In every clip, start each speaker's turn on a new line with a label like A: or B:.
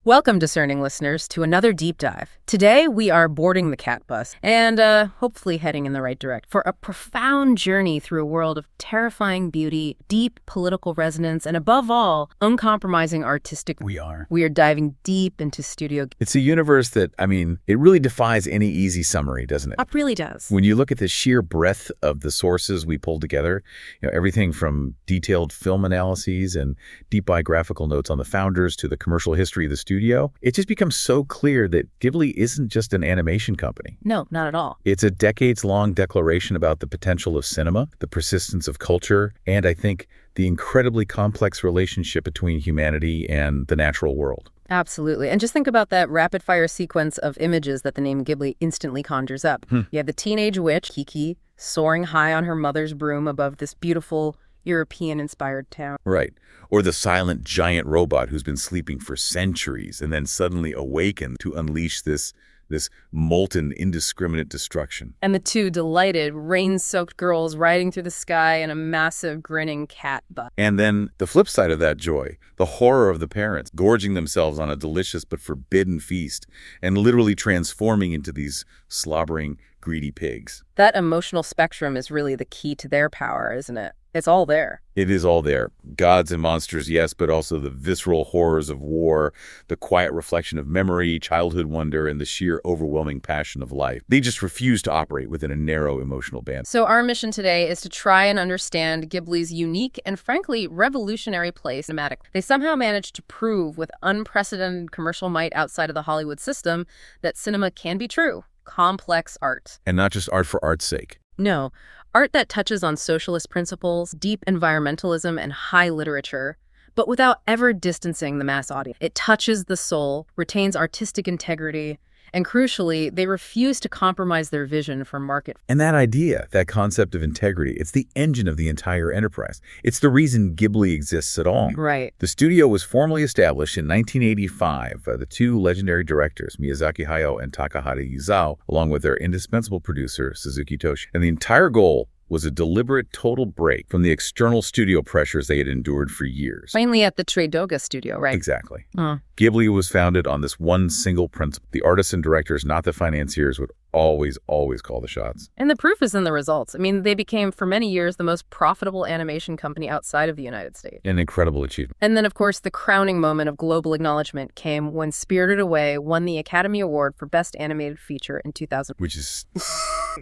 A: Welcome, discerning listeners, to another deep dive. Today, we are boarding the cat bus and hopefully heading in the right direction for a profound journey through a world of terrifying beauty, deep political resonance, and above all, uncompromising artistic.
B: We are
A: diving deep into Studio Ghibli.
B: It's a universe that, it really defies any easy summary, doesn't it?
A: It really does.
B: When you look at the sheer breadth of the sources we pulled together, everything from detailed film analyses and deep biographical notes on the founders to the commercial history of the studio, it just becomes so clear that Ghibli isn't just an animation company.
A: No, not at all.
B: It's a decades-long declaration about the potential of cinema, the persistence of culture, and I think the incredibly complex relationship between humanity and the natural world.
A: Absolutely. And just think about that rapid-fire sequence of images that the name Ghibli instantly conjures up. You have the teenage witch, Kiki, soaring high on her mother's broom above this beautiful European-inspired town.
B: Right. Or the silent giant robot who's been sleeping for centuries and then suddenly awakened to unleash this molten, indiscriminate destruction.
A: And the two delighted, rain-soaked girls riding through the sky in a massive, grinning cat bus.
B: And then the flip side of that joy, the horror of the parents, gorging themselves on a delicious but forbidden feast and literally transforming into these slobbering, greedy pigs.
A: That emotional spectrum is really the key to their power, isn't it? It's all there.
B: It is all there. Gods and monsters, yes, but also the visceral horrors of war, the quiet reflection of memory, childhood wonder, and the sheer overwhelming passion of life. They just refuse to operate within a narrow emotional band.
A: So our mission today is to try and understand Ghibli's unique and frankly revolutionary place in cinematic. They somehow managed to prove with unprecedented commercial might outside of the Hollywood system that cinema can be true, complex art.
B: And not just art for art's sake.
A: No, art that touches on socialist principles, deep environmentalism, and high literature, but without ever distancing the mass audience. It touches the soul, retains artistic integrity, and crucially, they refuse to compromise their vision for market.
B: And that idea, that concept of integrity, it's the engine of the entire enterprise. It's the reason Ghibli exists at all.
A: Right.
B: The studio was formally established in 1985 by the two legendary directors, Miyazaki Hayao and Takahata Isao, along with their indispensable producer, Suzuki Toshi. And the entire goal was a deliberate total break from the external studio pressures they had endured for years.
A: Mainly at the Tredoga studio, right?
B: Exactly. Ghibli was founded on this one single principle. The artists and directors, not the financiers, would always call the shots.
A: And the proof is in the results. They became, for many years, the most profitable animation company outside of the United States.
B: An incredible achievement.
A: And then, of course, the crowning moment of global acknowledgement came when Spirited Away won the Academy Award for Best Animated Feature in 2000.
B: Which is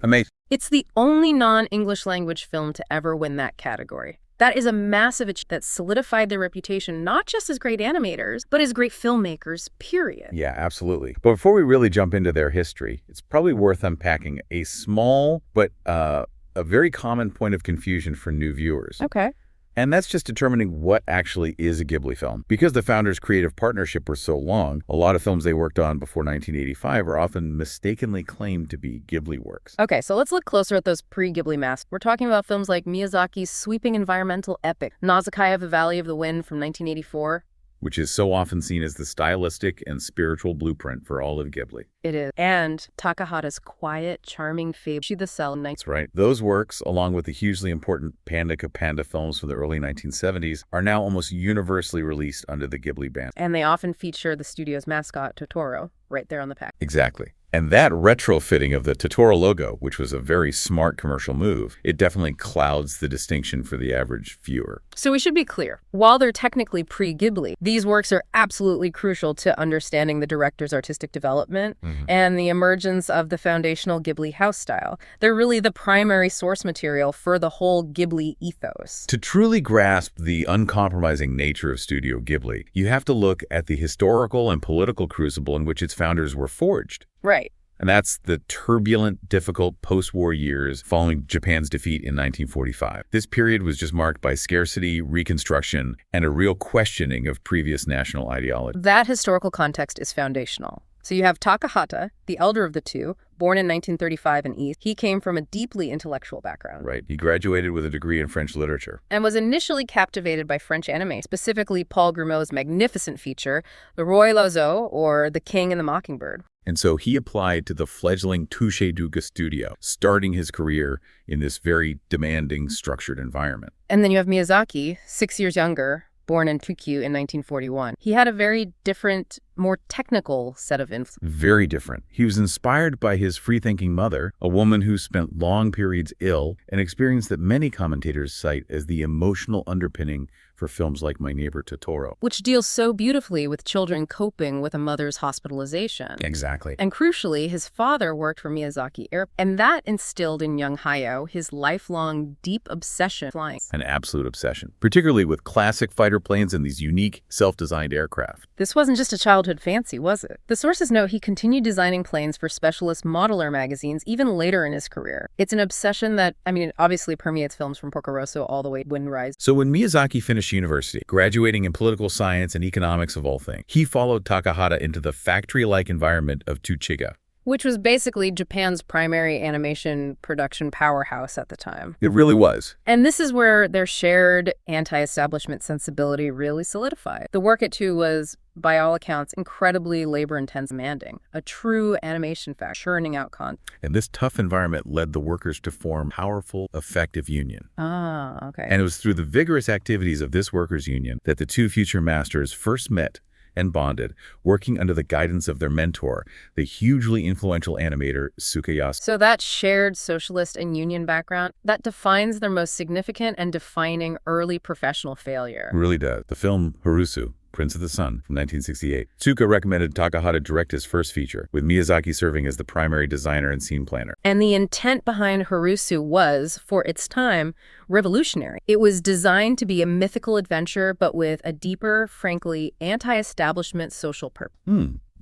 B: amazing.
A: It's the only non-English language film to ever win that category. That is a massive achievement that solidified their reputation not just as great animators, but as great filmmakers, period.
B: Yeah, absolutely. But before we really jump into their history, it's probably worth unpacking a small but a very common point of confusion for new viewers.
A: Okay.
B: And that's just determining what actually is a Ghibli film. Because the founders' creative partnership was so long, a lot of films they worked on before 1985 are often mistakenly claimed to be Ghibli works.
A: Okay, so let's look closer at those pre-Ghibli masks. We're talking about films like Miyazaki's sweeping environmental epic, Nausicaa of the Valley of the Wind from 1984.
B: Which is so often seen as the stylistic and spiritual blueprint for all of Ghibli.
A: It is. And Takahata's quiet, charming fable, She the Cell.
B: That's right. Those works, along with the hugely important Panda Ka Panda films from the early 1970s, are now almost universally released under the Ghibli banner.
A: And they often feature the studio's mascot, Totoro, right there on the pack.
B: Exactly. And that retrofitting of the Totoro logo, which was a very smart commercial move, it definitely clouds the distinction for the average viewer.
A: So we should be clear. While they're technically pre-Ghibli, these works are absolutely crucial to understanding the director's artistic development and the emergence of the foundational Ghibli house style. They're really the primary source material for the whole Ghibli ethos.
B: To truly grasp the uncompromising nature of Studio Ghibli, you have to look at the historical and political crucible in which its founders were forged.
A: Right.
B: And that's the turbulent, difficult post-war years following Japan's defeat in 1945. This period was just marked by scarcity, reconstruction, and a real questioning of previous national ideology.
A: That historical context is foundational. So you have Takahata, the elder of the two, born in 1935 in East. He came from a deeply intellectual background.
B: Right. He graduated with a degree in French literature.
A: And was initially captivated by French anime, specifically Paul Grimau's magnificent feature, Le Roi et l'Oiseau, or The King and the Mockingbird.
B: And so he applied to the fledgling Touche Duga studio, starting his career in this very demanding, structured environment.
A: And then you have Miyazaki, 6 years younger, born in Tokyo in 1941. He had a very different more technical set of influences.
B: Very different. He was inspired by his free-thinking mother, a woman who spent long periods ill, an experience that many commentators cite as the emotional underpinning for films like My Neighbor Totoro.
A: Which deals so beautifully with children coping with a mother's hospitalization.
B: Exactly.
A: And crucially, his father worked for Miyazaki and that instilled in young Hayao his lifelong deep obsession with flying.
B: An absolute obsession, particularly with classic fighter planes and these unique, self-designed aircraft.
A: This wasn't just a childhood fancy, was it? The sources note he continued designing planes for specialist modeler magazines even later in his career. It's an obsession that, obviously permeates films from Porco Rosso all the way to Wind Rise.
B: So when Miyazaki finished university, graduating in political science and economics of all things, he followed Takahata into the factory-like environment of Tsuchiga,
A: which was basically Japan's primary animation production powerhouse at the time.
B: It really was.
A: And this is where their shared anti-establishment sensibility really solidified. The work at TU was, by all accounts, incredibly labor-intense, demanding. A true animation factory, churning out content.
B: And this tough environment led the workers to form a powerful, effective union.
A: Ah, okay.
B: And it was through the vigorous activities of this workers' union that the two future masters first met and bonded, working under the guidance of their mentor, the hugely influential animator Tsukayasu.
A: So that shared socialist and union background, that defines their most significant and defining early professional failure.
B: It really does. The film Harusu, Prince of the Sun, from 1968. Tsuka recommended Takahata direct his first feature, with Miyazaki serving as the primary designer and scene planner.
A: And the intent behind Harusu was, for its time, revolutionary. It was designed to be a mythical adventure, but with a deeper, frankly, anti-establishment social purpose.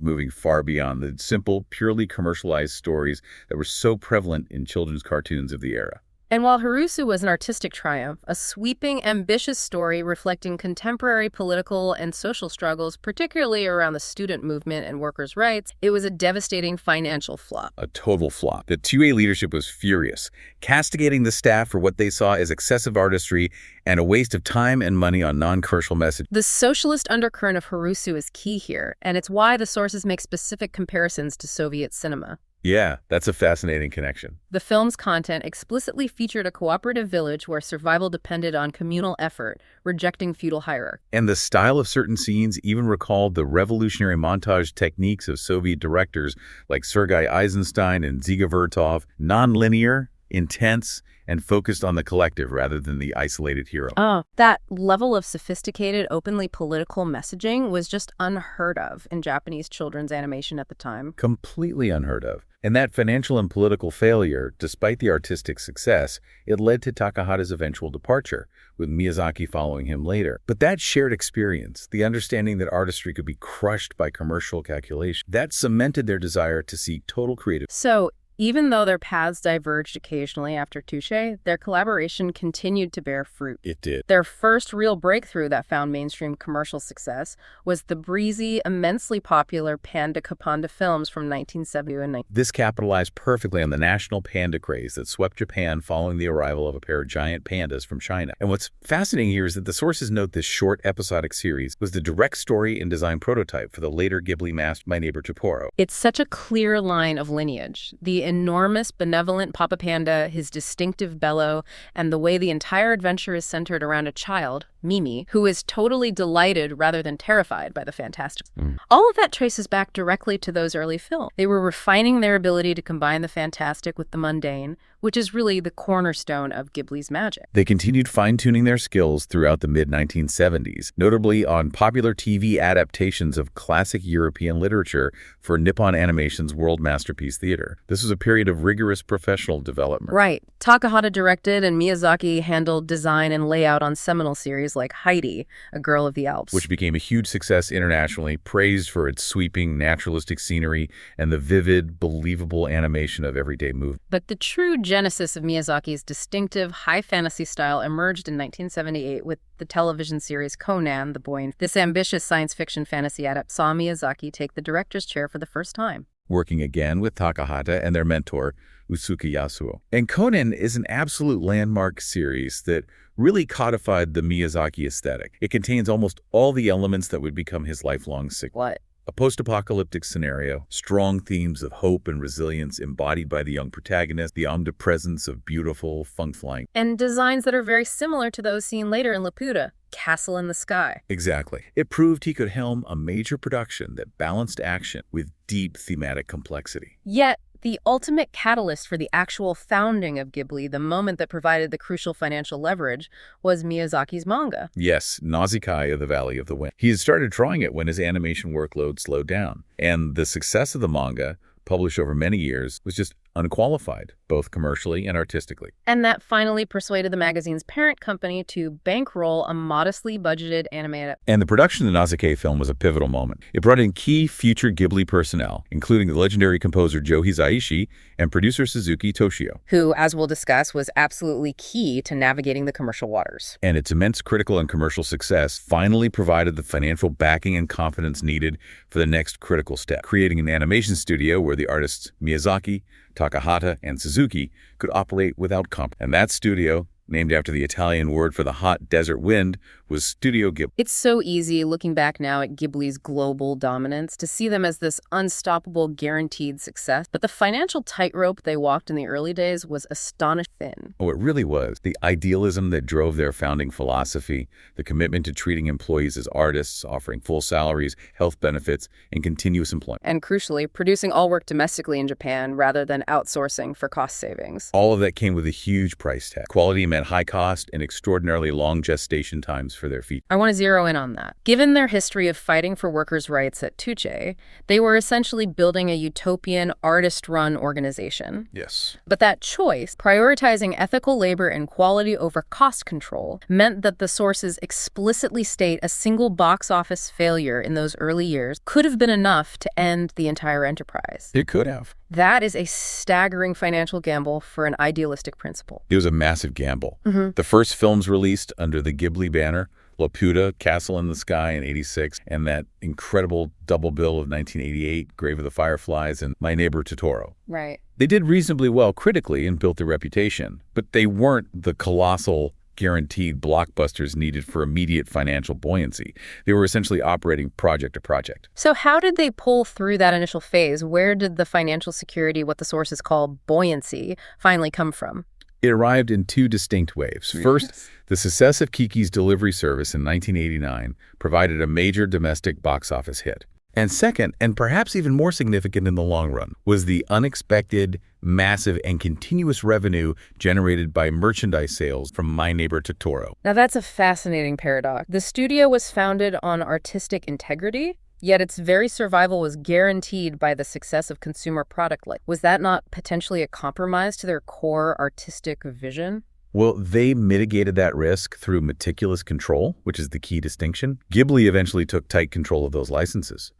B: Moving far beyond the simple, purely commercialized stories that were so prevalent in children's cartoons of the era.
A: And while Harusu was an artistic triumph, a sweeping, ambitious story reflecting contemporary political and social struggles, particularly around the student movement and workers' rights, it was a devastating financial flop.
B: A total flop. The 2A leadership was furious, castigating the staff for what they saw as excessive artistry and a waste of time and money on non-commercial message.
A: The socialist undercurrent of Harusu is key here, and it's why the sources make specific comparisons to Soviet cinema.
B: Yeah, that's a fascinating connection.
A: The film's content explicitly featured a cooperative village where survival depended on communal effort, rejecting feudal hierarchy.
B: And the style of certain scenes even recalled the revolutionary montage techniques of Soviet directors like Sergei Eisenstein and Dziga Vertov, non-linear, intense, and focused on the collective rather than the isolated hero.
A: That level of sophisticated, openly political messaging was just unheard of in Japanese children's animation at the time.
B: Completely unheard of. And that financial and political failure, despite the artistic success, it led to Takahata's eventual departure, with Miyazaki following him later. But that shared experience, the understanding that artistry could be crushed by commercial calculation, that cemented their desire to seek total creative.
A: So, even though their paths diverged occasionally after Touché, their collaboration continued to bear fruit.
B: It did.
A: Their first real breakthrough that found mainstream commercial success was the breezy, immensely popular Panda Kapanda films from 1970 and 19.
B: This capitalized perfectly on the national panda craze that swept Japan following the arrival of a pair of giant pandas from China. And what's fascinating here is that the sources note this short episodic series was the direct story and design prototype for the later Ghibli master My Neighbor Totoro.
A: It's such a clear line of lineage. The enormous, benevolent Papa Panda, his distinctive bellow, and the way the entire adventure is centered around a child, Mimi, who is totally delighted rather than terrified by the fantastic. All of that traces back directly to those early films. They were refining their ability to combine the fantastic with the mundane, which is really the cornerstone of Ghibli's magic.
B: They continued fine-tuning their skills throughout the mid-1970s, notably on popular TV adaptations of classic European literature for Nippon Animation's World Masterpiece Theater. This was a period of rigorous professional development.
A: Right. Takahata directed and Miyazaki handled design and layout on seminal series like Heidi, A Girl of the Alps,
B: which became a huge success internationally, praised for its sweeping, naturalistic scenery and the vivid, believable animation of everyday movement.
A: But the true genesis of Miyazaki's distinctive high fantasy style emerged in 1978 with the television series Conan the Boy. This ambitious science fiction fantasy adaptation saw Miyazaki take the director's chair for the first time,
B: working again with Takahata and their mentor, Usuke Yasuo. And Conan is an absolute landmark series that really codified the Miyazaki aesthetic. It contains almost all the elements that would become his lifelong signature.
A: What?
B: A post-apocalyptic scenario, strong themes of hope and resilience embodied by the young protagonist, the omnipresence of beautiful, funk-flying,
A: and designs that are very similar to those seen later in Laputa. Castle in the Sky.
B: Exactly. It proved he could helm a major production that balanced action with deep thematic complexity.
A: Yet, the ultimate catalyst for the actual founding of Ghibli, the moment that provided the crucial financial leverage, was Miyazaki's manga.
B: Yes, Nausicaa of the Valley of the Wind. He had started drawing it when his animation workload slowed down, and the success of the manga, published over many years, was just unqualified, both commercially and artistically.
A: And that finally persuaded the magazine's parent company to bankroll a modestly budgeted anime adaptation.
B: And the production of the Nausicaa film was a pivotal moment. It brought in key future Ghibli personnel, including the legendary composer Joe Hisaishi and producer Suzuki Toshio.
A: Who, as we'll discuss, was absolutely key to navigating the commercial waters.
B: And its immense critical and commercial success finally provided the financial backing and confidence needed for the next critical step, creating an animation studio where the artists Miyazaki, Takahata, and Suzuki could operate without comp. And that studio, named after the Italian word for the hot desert wind, was Studio Ghibli.
A: It's so easy, looking back now at Ghibli's global dominance, to see them as this unstoppable, guaranteed success. But the financial tightrope they walked in the early days was astonishingly thin.
B: Oh, it really was. The idealism that drove their founding philosophy, the commitment to treating employees as artists, offering full salaries, health benefits, and continuous employment.
A: And crucially, producing all work domestically in Japan rather than outsourcing for cost savings.
B: All of that came with a huge price tag. Quality meant high cost and extraordinarily long gestation times for their features.
A: I want to zero in on that. Given their history of fighting for workers' rights at Tuche, they were essentially building a utopian, artist-run organization.
B: Yes.
A: But that choice, prioritizing ethical labor and quality over cost control, meant that the sources explicitly state a single box office failure in those early years could have been enough to end the entire enterprise.
B: It could have.
A: That is a staggering financial gamble for an idealistic principle.
B: It was a massive gamble. The first films released under the Ghibli banner, Laputa, Castle in the Sky in '86, and that incredible double bill of 1988, Grave of the Fireflies, and My Neighbor Totoro.
A: Right.
B: They did reasonably well critically and built their reputation, but they weren't the colossal guaranteed blockbusters needed for immediate financial buoyancy. They were essentially operating project to project.
A: So how did they pull through that initial phase? Where did the financial security, what the sources call buoyancy, finally come from?
B: It arrived in two distinct waves. First, the success of Kiki's delivery service in 1989 provided a major domestic box office hit. And second, and perhaps even more significant in the long run, was the unexpected, massive, and continuous revenue generated by merchandise sales from My Neighbor Totoro.
A: Now that's a fascinating paradox. The studio was founded on artistic integrity, yet its very survival was guaranteed by the success of consumer product. Was that not potentially a compromise to their core artistic vision?
B: Well, they mitigated that risk through meticulous control, which is the key distinction. Ghibli eventually took tight control of those licenses.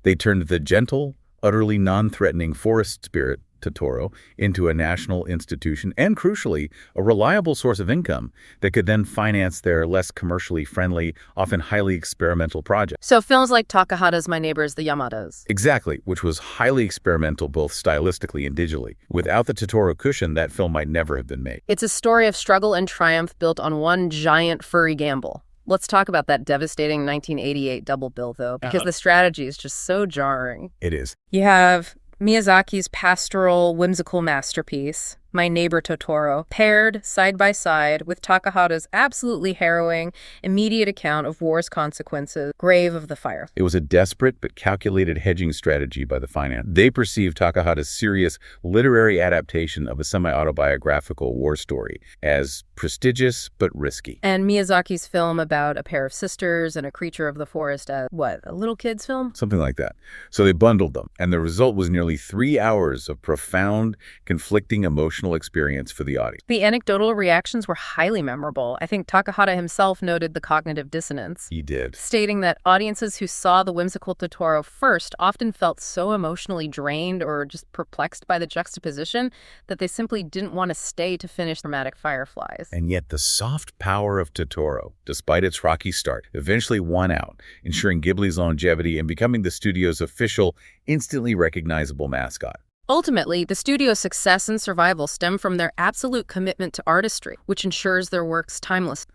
B: They turned the gentle, utterly non-threatening forest spirit, Totoro, into a national institution and, crucially, a reliable source of income that could then finance their less commercially friendly, often highly experimental projects.
A: So films like Takahata's My Neighbors, the Yamadas.
B: Exactly, which was highly experimental both stylistically and digitally. Without the Totoro cushion, that film might never have been made.
A: It's a story of struggle and triumph built on one giant furry gamble. Let's talk about that devastating 1988 double bill, though, because the strategy is just so jarring.
B: It is.
A: You have Miyazaki's pastoral, whimsical masterpiece, My Neighbor Totoro, paired side by side with Takahata's absolutely harrowing, immediate account of war's consequences, Grave of the Fire.
B: It was a desperate but calculated hedging strategy by the finance. They perceived Takahata's serious literary adaptation of a semi-autobiographical war story as prestigious but risky.
A: And Miyazaki's film about a pair of sisters and a creature of the forest as, what, a little kid's film?
B: Something like that. So they bundled them, and the result was nearly 3 hours of profound, conflicting emotional experience for the audience.
A: The anecdotal reactions were highly memorable. I think Takahata himself noted the cognitive dissonance.
B: He did.
A: Stating that audiences who saw the whimsical Totoro first often felt so emotionally drained or just perplexed by the juxtaposition that they simply didn't want to stay to finish dramatic Fireflies.
B: And yet the soft power of Totoro, despite its rocky start, eventually won out, ensuring Ghibli's longevity and becoming the studio's official, instantly recognizable mascot.
A: Ultimately, the studio's success and survival stem from their absolute commitment to artistry, which ensures their work's timeless.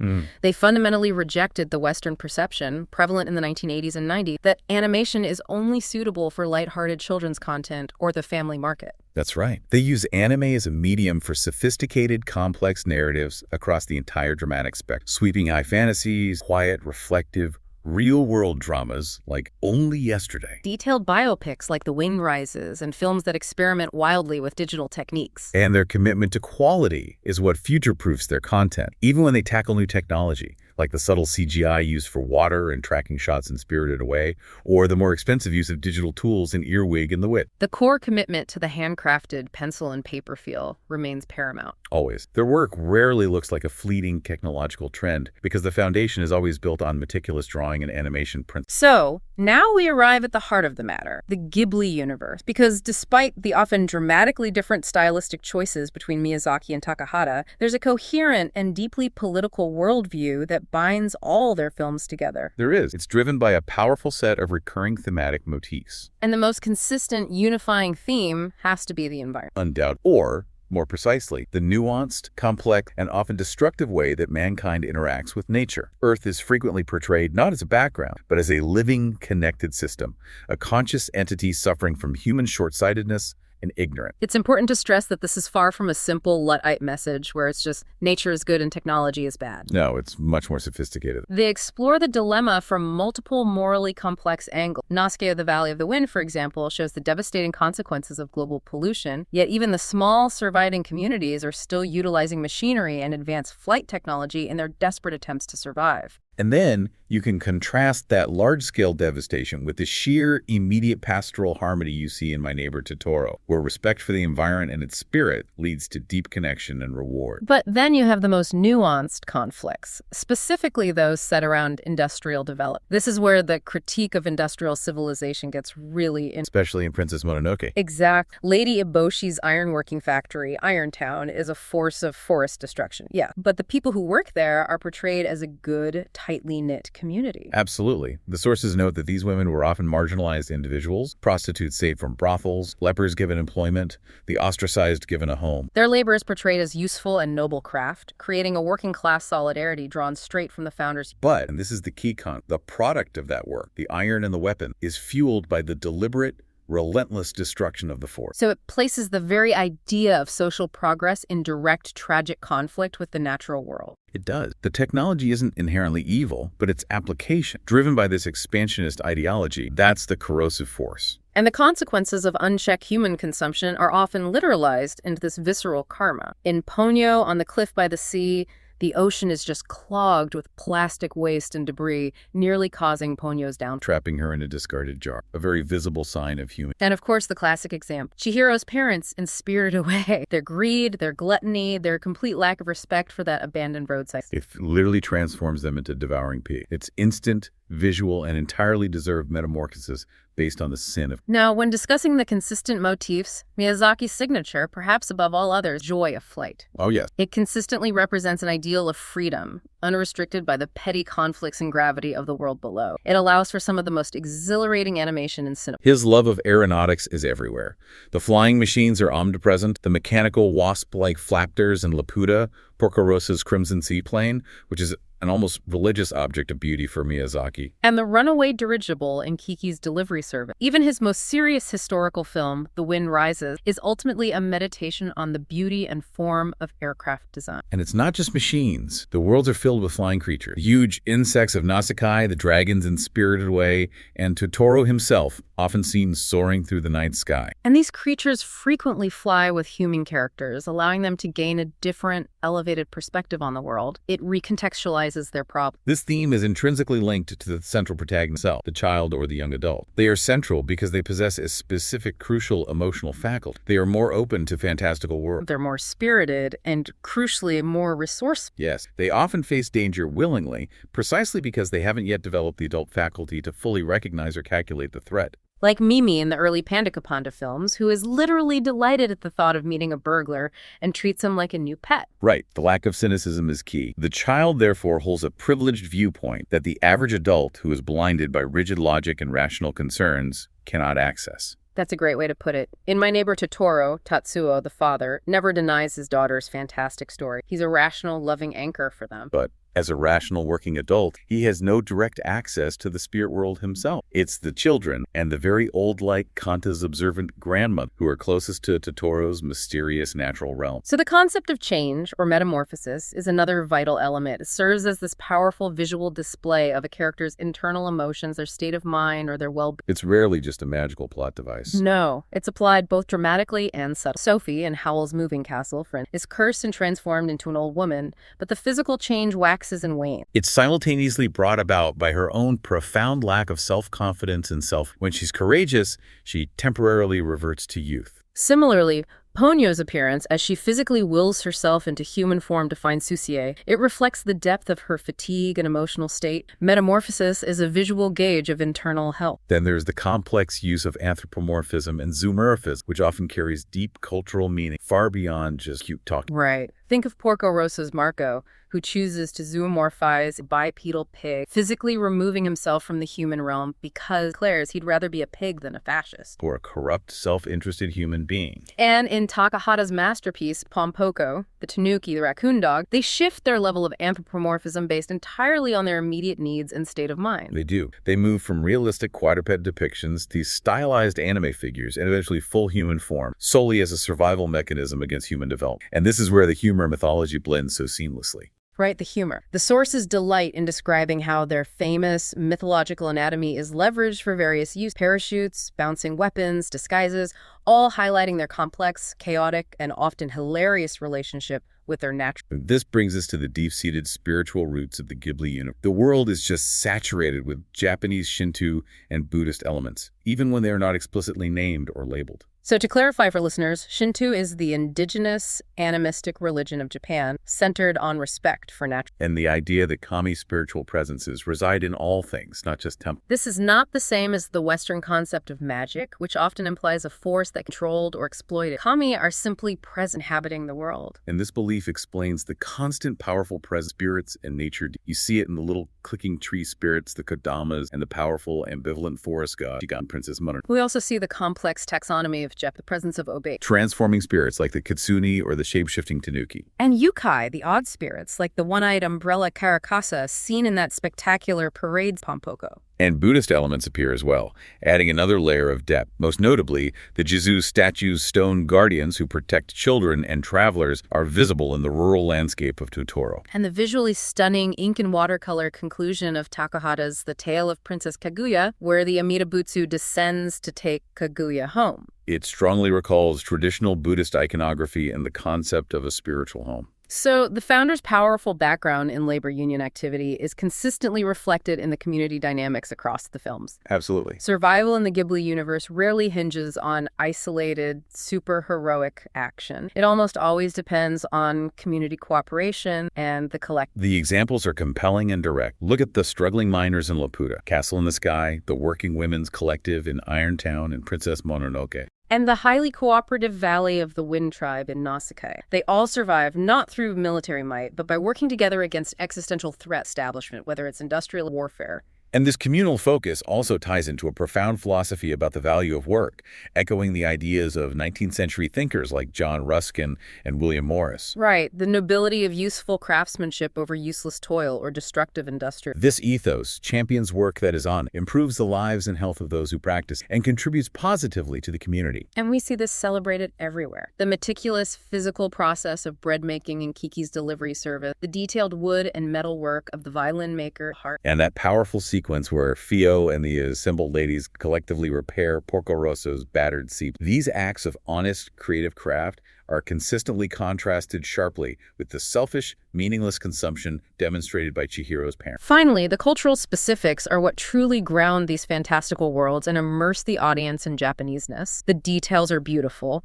A: They fundamentally rejected the Western perception, prevalent in the 1980s and 90s, that animation is only suitable for lighthearted children's content or the family market.
B: That's right. They use anime as a medium for sophisticated, complex narratives across the entire dramatic spectrum. Sweeping high fantasies, quiet, reflective, real-world dramas like Only Yesterday.
A: Detailed biopics like The Wind Rises and films that experiment wildly with digital techniques.
B: And their commitment to quality is what future-proofs their content, even when they tackle new technology, like the subtle CGI used for water and tracking shots in Spirited Away, or the more expensive use of digital tools in Earwig and The Wit.
A: The core commitment to the handcrafted pencil and paper feel remains paramount.
B: Always. Their work rarely looks like a fleeting technological trend because the foundation is always built on meticulous drawing and animation principles.
A: So, now we arrive at the heart of the matter, the Ghibli universe, because despite the often dramatically different stylistic choices between Miyazaki and Takahata, there's a coherent and deeply political worldview that binds all their films together.
B: There is. It's driven by a powerful set of recurring thematic motifs.
A: And the most consistent unifying theme has to be the environment.
B: Undoubtedly. Or, more precisely, the nuanced, complex, and often destructive way that mankind interacts with nature. Earth is frequently portrayed not as a background, but as a living, connected system, a conscious entity suffering from human short-sightedness and ignorance.
A: It's important to stress that this is far from a simple Luddite message where it's just nature is good and technology is bad.
B: No, it's much more sophisticated.
A: They explore the dilemma from multiple morally complex angles. Nasque of the Valley of the Wind, for example, shows the devastating consequences of global pollution, yet even the small surviving communities are still utilizing machinery and advanced flight technology in their desperate attempts to survive.
B: And then you can contrast that large-scale devastation with the sheer, immediate pastoral harmony you see in My Neighbor Totoro, where respect for the environment and its spirit leads to deep connection and reward.
A: But then you have the most nuanced conflicts, specifically those set around industrial development. This is where the critique of industrial civilization gets really
B: Especially in Princess Mononoke.
A: Exact. Lady Eboshi's ironworking factory, Irontown, is a force of forest destruction. Yeah, but the people who work there are portrayed as a good, tightly knit community.
B: Absolutely. The sources note that these women were often marginalized individuals, prostitutes saved from brothels, lepers given employment, the ostracized given a home.
A: Their labor is portrayed as useful and noble craft, creating a working class solidarity drawn straight from the founders.
B: But, and this is the key the product of that work, the iron and the weapon, is fueled by the deliberate, relentless destruction of the forest.
A: So it places the very idea of social progress in direct tragic conflict with the natural world.
B: It does. The technology isn't inherently evil, but its application, driven by this expansionist ideology, that's the corrosive force.
A: And the consequences of unchecked human consumption are often literalized into this visceral karma. In Ponyo, on the cliff by the sea, the ocean is just clogged with plastic waste and debris, nearly causing Ponyo's downfall.
B: Trapping her in a discarded jar, a very visible sign of human.
A: And of course, the classic example, Chihiro's parents in Spirited Away. Their greed, their gluttony, their complete lack of respect for that abandoned roadside.
B: It literally transforms them into devouring pigs. It's instant, visual, and entirely deserved metamorphosis based on the sin of...
A: Now, when discussing the consistent motifs, Miyazaki's signature, perhaps above all others, joy of flight.
B: Oh, yes.
A: It consistently represents an ideal of freedom, unrestricted by the petty conflicts and gravity of the world below. It allows for some of the most exhilarating animation in cinema.
B: His love of aeronautics is everywhere. The flying machines are omnipresent. The mechanical wasp-like flaptors in Laputa, Porco Rossa's Crimson Seaplane, which is an almost religious object of beauty for Miyazaki.
A: And the runaway dirigible in Kiki's Delivery Service. Even his most serious historical film, The Wind Rises, is ultimately a meditation on the beauty and form of aircraft design.
B: And it's not just machines. The worlds are filled with flying creatures. The huge insects of Nausicaa, the dragons in Spirited Away, and Totoro himself, often seen soaring through the night sky.
A: And these creatures frequently fly with human characters, allowing them to gain a different, elevated perspective on the world. It recontextualizes their problem.
B: This theme is intrinsically linked to the central protagonist itself, the child or the young adult. They are central because they possess a specific crucial emotional faculty. They are more open to fantastical worlds.
A: They're more spirited and, crucially, more resourceful.
B: Yes, they often face danger willingly, precisely because they haven't yet developed the adult faculty to fully recognize or calculate the threat.
A: Like Mimi in the early Panda Ka Panda films, who is literally delighted at the thought of meeting a burglar and treats him like a new pet.
B: Right. The lack of cynicism is key. The child, therefore, holds a privileged viewpoint that the average adult who is blinded by rigid logic and rational concerns cannot access.
A: That's a great way to put it. In My Neighbor Totoro, Tatsuo, the father, never denies his daughter's fantastic story. He's a rational, loving anchor for them.
B: But as a rational working adult, he has no direct access to the spirit world himself. It's the children and the very old-like Kanta's observant grandmother who are closest to Totoro's mysterious natural realm.
A: So the concept of change, or metamorphosis, is another vital element. It serves as this powerful visual display of a character's internal emotions, their state of mind, or their well-being.
B: It's rarely just a magical plot device.
A: No, it's applied both dramatically and subtly. Sophie, in Howl's Moving Castle, is cursed and transformed into an old woman, but the physical change waxes and wanes.
B: It's simultaneously brought about by her own profound lack of self-confidence and self. When she's courageous, she temporarily reverts to youth.
A: Similarly, Ponyo's appearance, as she physically wills herself into human form to find Susie, it reflects the depth of her fatigue and emotional state. Metamorphosis is a visual gauge of internal health.
B: Then there's the complex use of anthropomorphism and zoomorphism, which often carries deep cultural meaning far beyond just cute talk.
A: Right. Think of Porco Rosso's Marco, who chooses to zoomorphize a bipedal pig, physically removing himself from the human realm because he declares he'd rather be a pig than a fascist.
B: Or a corrupt, self-interested human being.
A: And in Takahata's masterpiece, Pompoko, the tanuki, the raccoon dog, they shift their level of anthropomorphism based entirely on their immediate needs and state of mind.
B: They do. They move from realistic quadruped depictions to stylized anime figures and eventually full human form, solely as a survival mechanism against human development. And this is where the humor and mythology blend so seamlessly.
A: Right, the humor. The sources delight in describing how their famous mythological anatomy is leveraged for various use: parachutes, bouncing weapons, disguises, all highlighting their complex, chaotic, and often hilarious relationship with their natural.
B: This brings us to the deep-seated spiritual roots of the Ghibli universe. The world is just saturated with Japanese Shinto and Buddhist elements, even when they are not explicitly named or labeled.
A: So to clarify for listeners, Shinto is the indigenous animistic religion of Japan, centered on respect for nature.
B: And the idea that kami spiritual presences reside in all things, not just temples.
A: This is not the same as the Western concept of magic, which often implies a force that controlled or exploited. Kami are simply present, inhabiting the world.
B: And this belief explains the constant powerful presence of spirits in nature. You see it in the little clicking tree spirits, the kodamas, and the powerful ambivalent forest god, Shigan Princess Mononoke.
A: We also see the complex taxonomy of the presence of obe,
B: transforming spirits like the kitsune or the shape-shifting tanuki.
A: And yukai, the odd spirits, like the one-eyed umbrella Karakasa seen in that spectacular parade Pompoko.
B: And Buddhist elements appear as well, adding another layer of depth. Most notably, the Jizu statue's stone guardians who protect children and travelers are visible in the rural landscape of Totoro.
A: And the visually stunning ink and watercolor conclusion of Takahata's The Tale of Princess Kaguya, where the Amida Butsu descends to take Kaguya home.
B: It strongly recalls traditional Buddhist iconography and the concept of a spiritual home.
A: So the founder's powerful background in labor union activity is consistently reflected in the community dynamics across the films.
B: Absolutely.
A: Survival in the Ghibli universe rarely hinges on isolated, super-heroic action. It almost always depends on community cooperation and the collective.
B: The examples are compelling and direct. Look at the struggling miners in Laputa, Castle in the Sky, the Working Women's Collective in Irontown, and Princess Mononoke.
A: And the highly cooperative Valley of the Wind Tribe in Nausicaa. They all survive not through military might, but by working together against existential threat establishment, whether it's industrial warfare.
B: And this communal focus also ties into a profound philosophy about the value of work, echoing the ideas of 19th century thinkers like John Ruskin and William Morris.
A: Right, the nobility of useful craftsmanship over useless toil or destructive industry.
B: This ethos champions work that is honest, improves the lives and health of those who practice, and contributes positively to the community.
A: And we see this celebrated everywhere. The meticulous physical process of bread making in Kiki's delivery service, the detailed wood and metal work of the violin maker,
B: and that powerful sequence where Fio and the assembled ladies collectively repair Porco Rosso's battered seat. These acts of honest, creative craft are consistently contrasted sharply with the selfish, meaningless consumption demonstrated by Chihiro's parents.
A: Finally, the cultural specifics are what truly ground these fantastical worlds and immerse the audience in Japaneseness. The details are beautiful,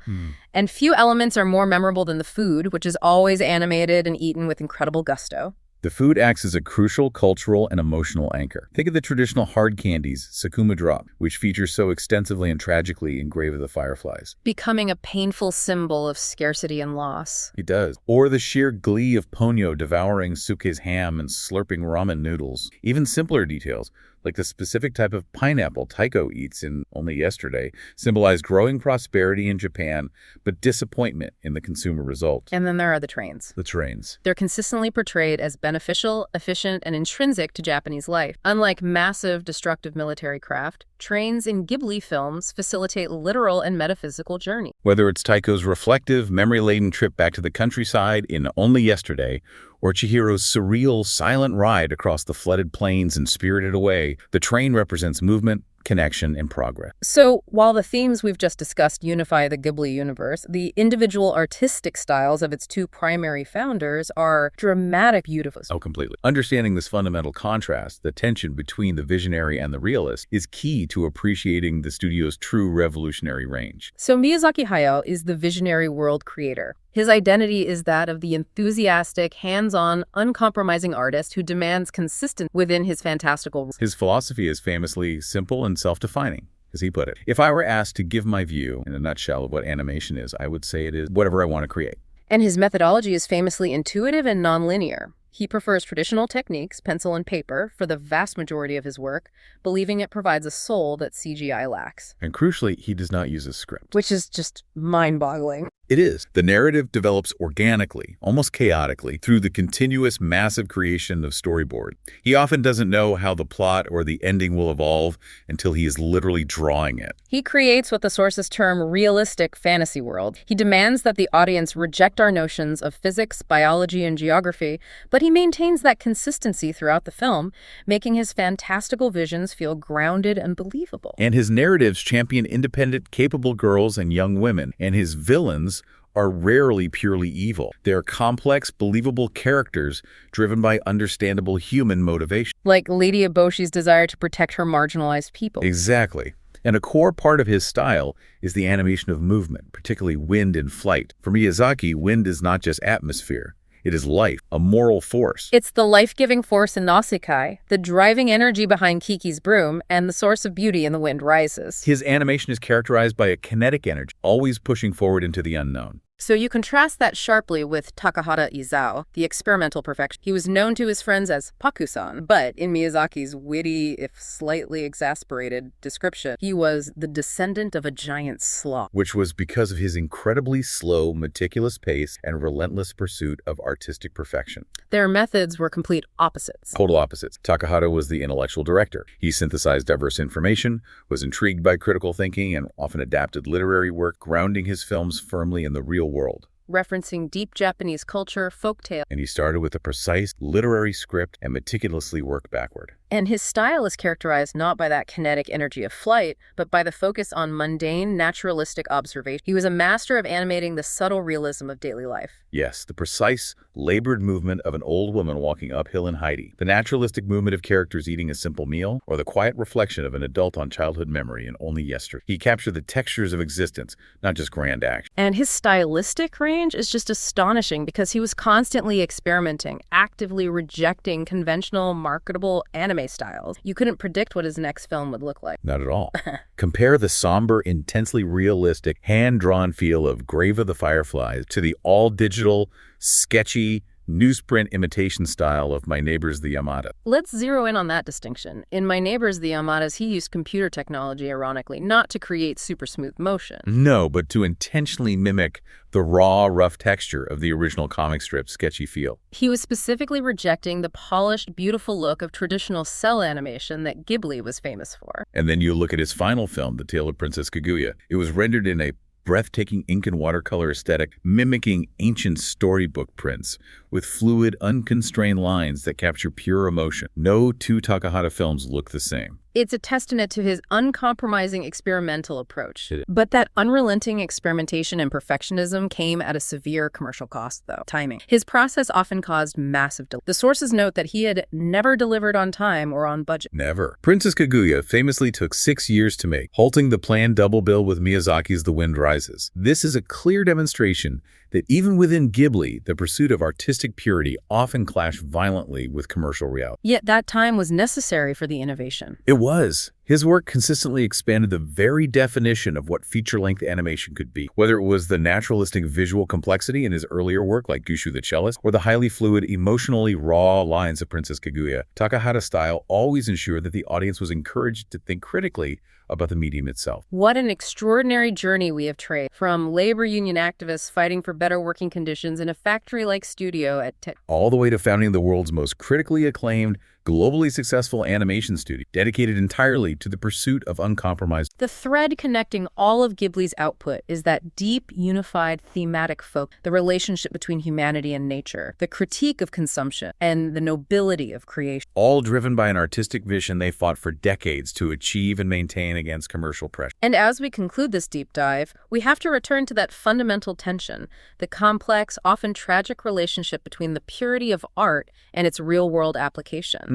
A: and few elements are more memorable than the food, which is always animated and eaten with incredible gusto.
B: The food acts as a crucial cultural and emotional anchor. Think of the traditional hard candies, Sakuma Drop, which feature so extensively and tragically in Grave of the Fireflies.
A: Becoming a painful symbol of scarcity and loss.
B: It does. Or the sheer glee of Ponyo devouring Suke's ham and slurping ramen noodles. Even simpler details, like the specific type of pineapple Taiko eats in Only Yesterday, symbolize growing prosperity in Japan, but disappointment in the consumer result.
A: And then there are the trains.
B: The trains.
A: They're consistently portrayed as beneficial, efficient, and intrinsic to Japanese life. Unlike massive, destructive military craft, trains in Ghibli films facilitate literal and metaphysical journey.
B: Whether it's Taiko's reflective, memory-laden trip back to the countryside in Only Yesterday, or Chihiro's surreal, silent ride across the flooded plains in Spirited Away, the train represents movement, connection, and progress.
A: So, while the themes we've just discussed unify the Ghibli universe, the individual artistic styles of its two primary founders are dramatic, beautiful.
B: Oh, completely. Understanding this fundamental contrast, the tension between the visionary and the realist, is key to appreciating the studio's true revolutionary range.
A: So Miyazaki Hayao is the visionary world creator. His identity is that of the enthusiastic, hands-on, uncompromising artist who demands consistency within his fantastical world.
B: His philosophy is famously simple and self-defining, as he put it. If I were asked to give my view in a nutshell of what animation is, I would say it is whatever I want to create.
A: And his methodology is famously intuitive and nonlinear. He prefers traditional techniques, pencil and paper, for the vast majority of his work, believing it provides a soul that CGI lacks.
B: And crucially, he does not use a script.
A: Which is just mind-boggling.
B: It is. The narrative develops organically, almost chaotically, through the continuous massive creation of storyboard. He often doesn't know how the plot or the ending will evolve until he is literally drawing it.
A: He creates what the sources term realistic fantasy world. He demands that the audience reject our notions of physics, biology, and geography, but he maintains that consistency throughout the film, making his fantastical visions feel grounded and believable.
B: And his narratives champion independent, capable girls and young women, and his villains are rarely purely evil. They are complex, believable characters driven by understandable human motivation.
A: Like Lady Eboshi's desire to protect her marginalized people.
B: Exactly. And a core part of his style is the animation of movement, particularly wind and flight. For Miyazaki, wind is not just atmosphere. It is life, a moral force.
A: It's the life-giving force in Nausicaa, the driving energy behind Kiki's broom, and the source of beauty in The Wind Rises.
B: His animation is characterized by a kinetic energy, always pushing forward into the unknown.
A: So you contrast that sharply with Takahata Isao, the experimental perfection. He was known to his friends as Paku-san, but in Miyazaki's witty, if slightly exasperated description, he was the descendant of a giant sloth.
B: Which was because of his incredibly slow, meticulous pace and relentless pursuit of artistic perfection.
A: Their methods were complete opposites.
B: Total opposites. Takahata was the intellectual director. He synthesized diverse information, was intrigued by critical thinking, and often adapted literary work, grounding his films firmly in the real world.
A: Referencing deep Japanese culture, folktale.
B: And he started with a precise literary script and meticulously worked backward.
A: And his style is characterized not by that kinetic energy of flight, but by the focus on mundane, naturalistic observation. He was a master of animating the subtle realism of daily life.
B: Yes, the precise, labored movement of an old woman walking uphill in Heidi, the naturalistic movement of characters eating a simple meal, or the quiet reflection of an adult on childhood memory in Only Yesterday. He captured the textures of existence, not just grand action.
A: And his stylistic range is just astonishing because he was constantly experimenting, actively rejecting conventional, marketable anime styles. You couldn't predict what his next film would look like.
B: Not at all. Compare the somber, intensely realistic, hand-drawn feel of Grave of the Fireflies to the all-digital, sketchy, newsprint imitation style of My Neighbors the Yamada.
A: Let's zero in on that distinction. In My Neighbors the Yamadas, he used computer technology, ironically, not to create super smooth motion.
B: No, but to intentionally mimic the raw, rough texture of the original comic strip's sketchy feel.
A: He was specifically rejecting the polished, beautiful look of traditional cell animation that Ghibli was famous for.
B: And then you look at his final film, The Tale of Princess Kaguya. It was rendered in a breathtaking ink and watercolor aesthetic, mimicking ancient storybook prints with fluid, unconstrained lines that capture pure emotion. No two Takahata films look the same.
A: It's a testament to his uncompromising experimental approach. But that unrelenting experimentation and perfectionism came at a severe commercial cost, though. Timing. His process often caused massive delays. The sources note that he had never delivered on time or on budget.
B: Never. Princess Kaguya famously took 6 years to make, halting the planned double bill with Miyazaki's The Wind Rises. This is a clear demonstration that even within Ghibli, the pursuit of artistic purity often clashed violently with commercial reality.
A: Yet that time was necessary for the innovation.
B: It was. His work consistently expanded the very definition of what feature-length animation could be, whether it was the naturalistic visual complexity in his earlier work like Gushu the Cellist, or the highly fluid, emotionally raw lines of Princess Kaguya. Takahata's style always ensured that the audience was encouraged to think critically about the medium itself.
A: What an extraordinary journey we have traced, from labor union activists fighting for better working conditions in a factory-like studio at
B: all the way to founding the world's most critically acclaimed, globally successful animation studio, dedicated entirely to the pursuit of uncompromised.
A: The thread connecting all of Ghibli's output is that deep, unified, thematic focus, the relationship between humanity and nature, the critique of consumption, and the nobility of creation.
B: All driven by an artistic vision they fought for decades to achieve and maintain against commercial pressure.
A: And as we conclude this deep dive, we have to return to that fundamental tension, the complex, often tragic relationship between the purity of art and its real-world application.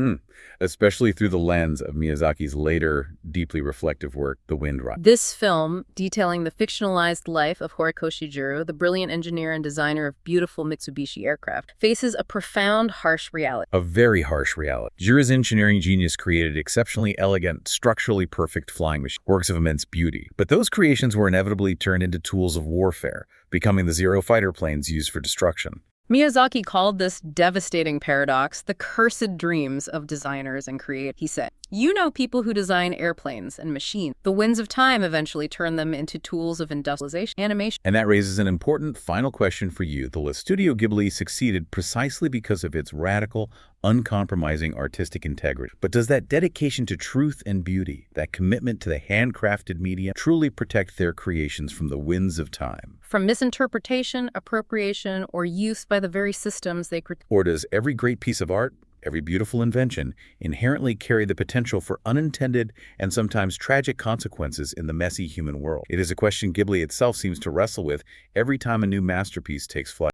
B: Especially through the lens of Miyazaki's later, deeply reflective work, The Wind Rises.
A: This film, detailing the fictionalized life of Horikoshi Jiro, the brilliant engineer and designer of beautiful Mitsubishi aircraft, faces a profound, harsh reality.
B: A very harsh reality. Jiro's engineering genius created exceptionally elegant, structurally perfect flying machines, works of immense beauty. But those creations were inevitably turned into tools of warfare, becoming the Zero fighter planes used for destruction.
A: Miyazaki called this devastating paradox the cursed dreams of designers and creators. He said, "You know people who design airplanes and machines. The winds of time eventually turn them into tools of industrialization, animation."
B: And that raises an important final question for you, the list. Studio Ghibli succeeded precisely because of its radical, uncompromising artistic integrity. But does that dedication to truth and beauty, that commitment to the handcrafted medium, truly protect their creations from the winds of time?
A: From misinterpretation, appropriation, or use by the very systems they critique?
B: Or does every great piece of art, every beautiful invention, inherently carry the potential for unintended and sometimes tragic consequences in the messy human world? It is a question Ghibli itself seems to wrestle with every time a new masterpiece takes flight.